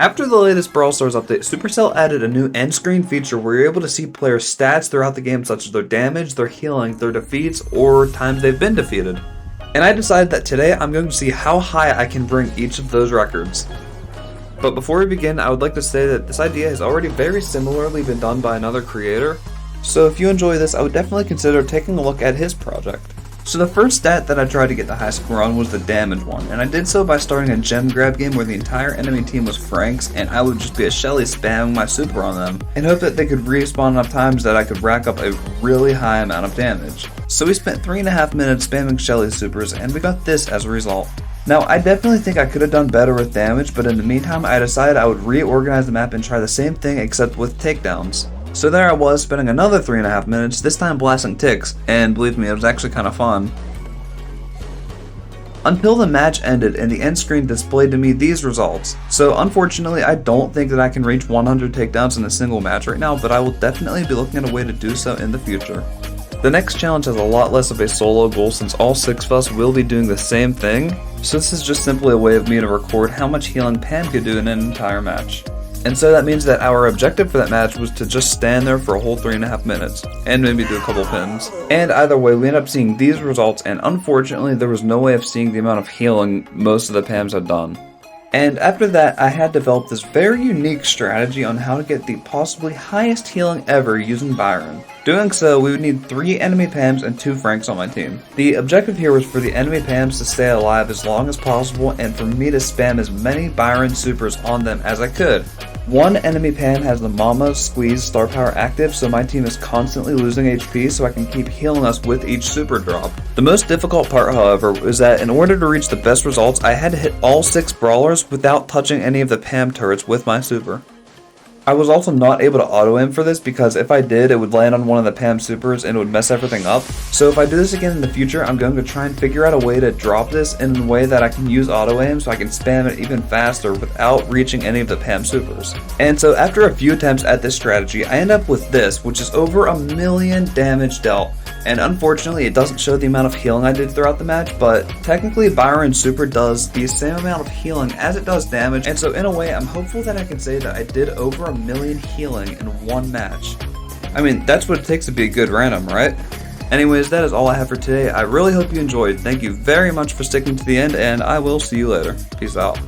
After the latest Brawl Stars update, Supercell added a new end screen feature where you're able to see players' stats throughout the game, such as their damage, their healing, their defeats, or times they've been defeated. And I decided that today I'm going to see how high I can bring each of those records. But before we begin, I would like to say that this idea has already very similarly been done by another creator, so if you enjoy this, I would definitely consider taking a look at his project. So the first stat that I tried to get the high score on was the damage one, and I did so by starting a gem grab game where the entire enemy team was Franks, and I would just be a Shelly spamming my super on them, and hope that they could respawn enough times that I could rack up a really high amount of damage. So we spent 3.5 minutes spamming Shelly supers, and we got this as a result. Now, I definitely think I could have done better with damage, but in the meantime, I decided I would reorganize the map and try the same thing except with takedowns. So there I was, spending another 3.5 minutes, this time blasting ticks, and believe me, it was actually kind of fun. Until the match ended and the end screen displayed to me these results. So unfortunately, I don't think that I can reach 100 takedowns in a single match right now, but I will definitely be looking at a way to do so in the future. The next challenge has a lot less of a solo goal since all 6 of us will be doing the same thing, so this is just simply a way of me to record how much healing Pam could do in an entire match. And so that means that our objective for that match was to just stand there for a whole 3.5 minutes, and maybe do a couple pins. And either way, we ended up seeing these results, and unfortunately there was no way of seeing the amount of healing most of the Pams had done. And after that, I had developed this very unique strategy on how to get the possibly highest healing ever using Byron. Doing so, we would need 3 enemy Pams and 2 Franks on my team. The objective here was for the enemy Pams to stay alive as long as possible and for me to spam as many Byron supers on them as I could. One enemy Pam has the Mama Squeeze star power active, so my team is constantly losing HP so I can keep healing us with each super drop. The most difficult part, however, was that in order to reach the best results, I had to hit all 6 brawlers without touching any of the Pam turrets with my super. I was also not able to auto-aim for this because if I did, it would land on one of the Pam supers and it would mess everything up. So if I do this again in the future, I'm going to try and figure out a way to drop this in a way that I can use auto-aim so I can spam it even faster without reaching any of the Pam supers. And so after a few attempts at this strategy, I end up with this, which is over 1,000,000 damage dealt. And unfortunately, it doesn't show the amount of healing I did throughout the match, but technically Byron Super does the same amount of healing as it does damage, and so in a way, I'm hopeful that I can say that I did over 1,000,000 healing in one match. I mean, that's what it takes to be a good random, right? Anyways, that is all I have for today. I really hope you enjoyed. Thank you very much for sticking to the end, and I will see you later. Peace out.